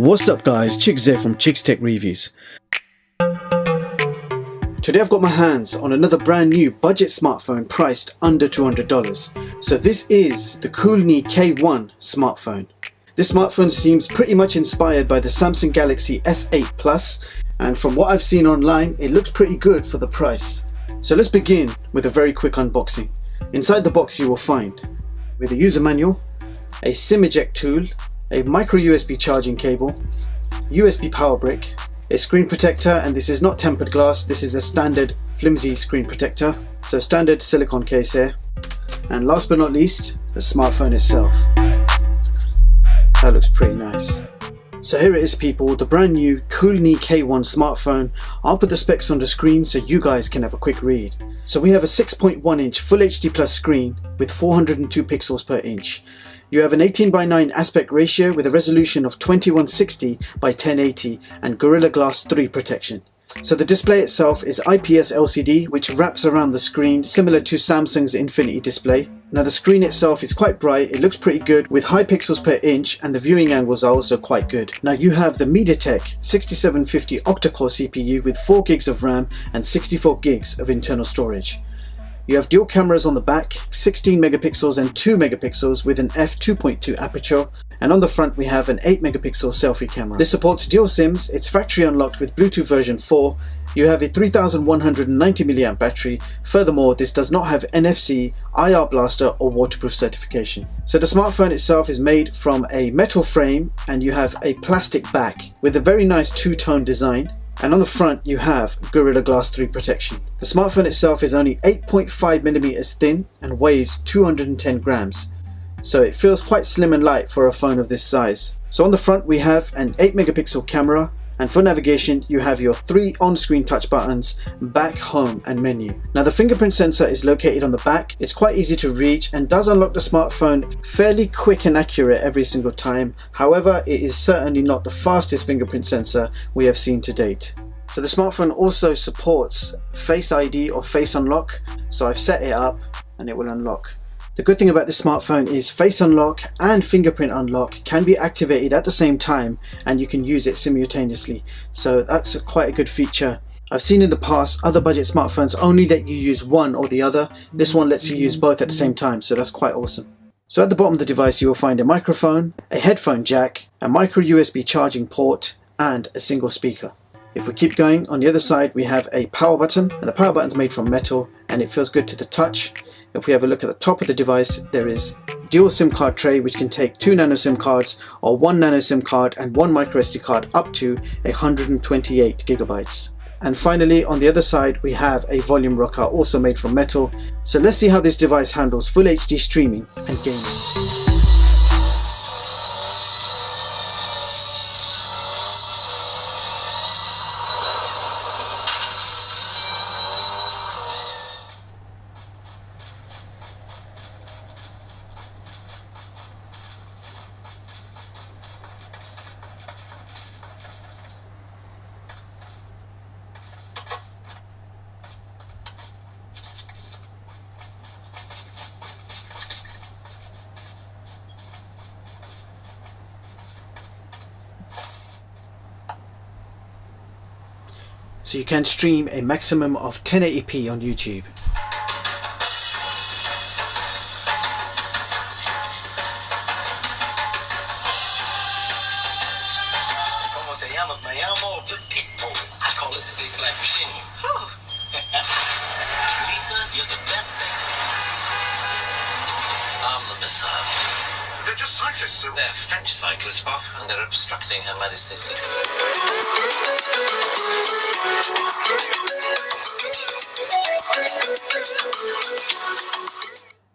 What's up guys, Chicks here from Chicks Tech Reviews. Today I've got my hands on another brand new budget smartphone priced under $200. So this is the KOOLNEE K1 smartphone. This smartphone seems pretty much inspired by the Samsung Galaxy S8 Plus, and from what I've seen online it looks pretty good for the price. So let's begin with a very quick unboxing. Inside the box you will find with a user manual, a SIM eject tool, a MicroUSB charging cable, USB power brick, a screen protector, and this is not tempered glass, this is the standard flimsy screen protector, so standard silicone case here, and last but not least, the smartphone itself. That looks pretty nice. So here it is people, the brand new KOOLNEE K1 smartphone. I'll put the specs on the screen so you guys can have a quick read. So we have a 6.1 inch Full HD Plus screen with 402 pixels per inch. You have an 18:9 aspect ratio with a resolution of 2160 by 1080 and Gorilla Glass 3 protection. So the display itself is IPS LCD, which wraps around the screen similar to Samsung's Infinity display. Now the screen itself is quite bright, it looks pretty good with high pixels per inch, and the viewing angles are also quite good. Now you have the MediaTek 6750 Octacore CPU with 4 gigs of RAM and 64 gigs of internal storage. You have dual cameras on the back, 16 megapixels and 2 megapixels with an f2.2 aperture, and on the front we have an 8 megapixel selfie camera. This supports dual SIMs, it's factory unlocked with Bluetooth version 4, you have a 3190 mAh battery, furthermore this does not have NFC, IR blaster or waterproof certification. So the smartphone itself is made from a metal frame and you have a plastic back with a very nice two-tone design. And on the front you have Gorilla Glass 3 protection. The smartphone itself is only 8.5mm thin and weighs 210 grams. So it feels quite slim and light for a phone of this size. So on the front we have an 8 megapixel camera, and for navigation you have your 3 on-screen touch buttons, back, home and menu. Now the fingerprint sensor is located on the back, it's quite easy to reach and does unlock the smartphone fairly quick and accurate every single time. However, it is certainly not the fastest fingerprint sensor we have seen to date. So the smartphone also supports Face ID or Face Unlock, so I've set it up and it will unlock. The good thing about this smartphone is Face Unlock and Fingerprint Unlock can be activated at the same time and you can use it simultaneously. So that's quite a good feature. I've seen in the past other budget smartphones only let you use one or the other. This one lets you use both at the same time, so that's quite awesome. So at the bottom of the device you will find a microphone, a headphone jack, a MicroUSB charging port and a single speaker. If we keep going, on the other side we have a power button, and the power button is made from metal and it feels good to the touch. If we have a look at the top of the device, there is dual SIM card tray which can take 2 nano SIM cards or 1 nano SIM card and 1 microSD card up to 128 gigabytes. And finally on the other side we have a volume rocker also made from metal. So let's see how this device handles Full HD streaming and gaming. So you can stream a maximum of 1080p on YouTube. They're just cyclists, sir. They're French cyclists, Bob, and they're obstructing Her Majesty's service.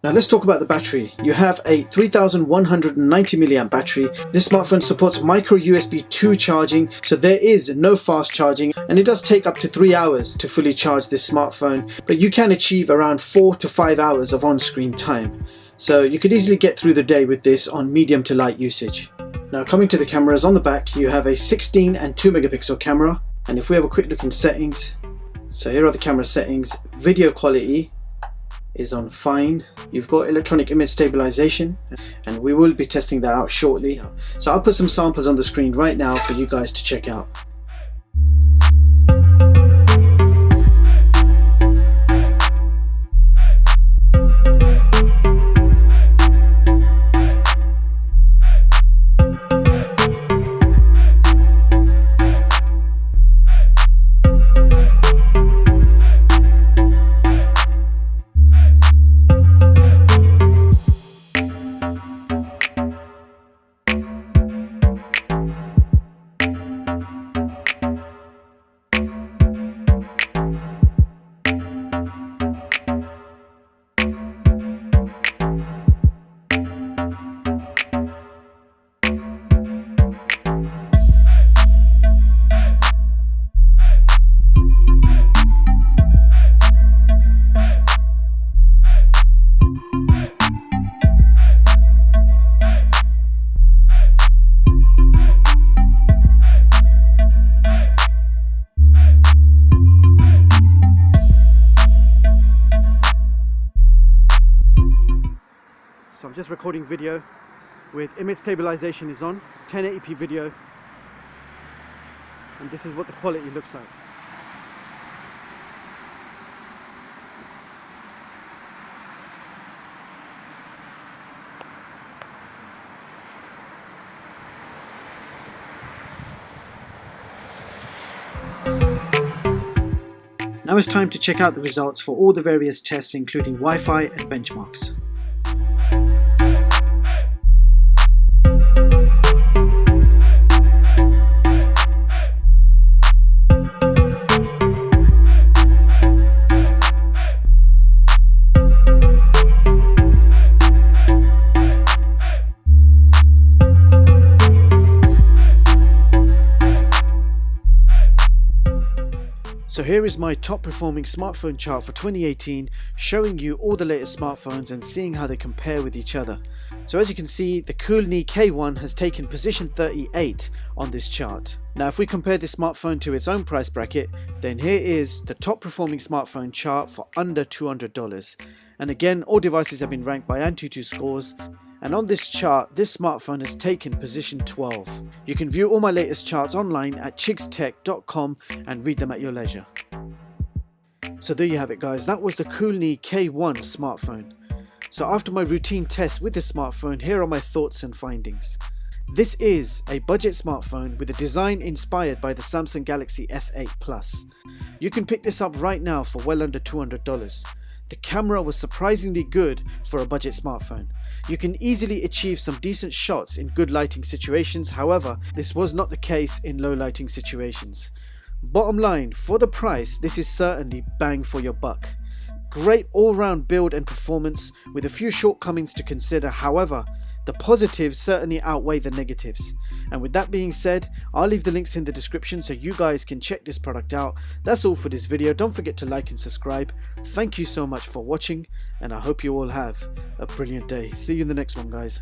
Now let's talk about the battery. You have a 3190 mAh battery. This smartphone supports MicroUSB 2 charging, so there is no fast charging, and it does take up to 3 hours to fully charge this smartphone, but you can achieve around 4 to 5 hours of on-screen time. So you could easily get through the day with this on medium to light usage. Now coming to the cameras, on the back you have a 16 and 2 megapixel camera, and if we have a quick look in settings, so here are the camera settings. Video quality, is on fine. You've got electronic image stabilization, and we will be testing that out shortly. So I'll put some samples on the screen right now for you guys to check out. So I'm just recording video with image stabilization is on, 1080p video, and this is what the quality looks like. Now it's time to check out the results for all the various tests, including Wi-Fi and benchmarks. So here is my top performing smartphone chart for 2018, showing you all the latest smartphones and seeing how they compare with each other. So as you can see, the KOOLNEE K1 has taken position 38 on this chart. Now if we compare this smartphone to its own price bracket, then here is the top performing smartphone chart for under $200. And again, all devices have been ranked by AnTuTu scores. And on this chart, this smartphone has taken position 12. You can view all my latest charts online at chigstech.com and read them at your leisure. So there you have it guys, that was the KOOLNEE K1 smartphone. So after my routine test with this smartphone, here are my thoughts and findings. This is a budget smartphone with a design inspired by the Samsung Galaxy S8 Plus. You can pick this up right now for well under $200. The camera was surprisingly good for a budget smartphone. You can easily achieve some decent shots in good lighting situations, however, this was not the case in low lighting situations. Bottom line, for the price, this is certainly bang for your buck. Great all-round build and performance with a few shortcomings to consider, however, the positives certainly outweigh the negatives. And with that being said, I'll leave the links in the description so you guys can check this product out. That's all for this video. Don't forget to like and subscribe. Thank you so much for watching, and I hope you all have a brilliant day. See you in the next one, guys.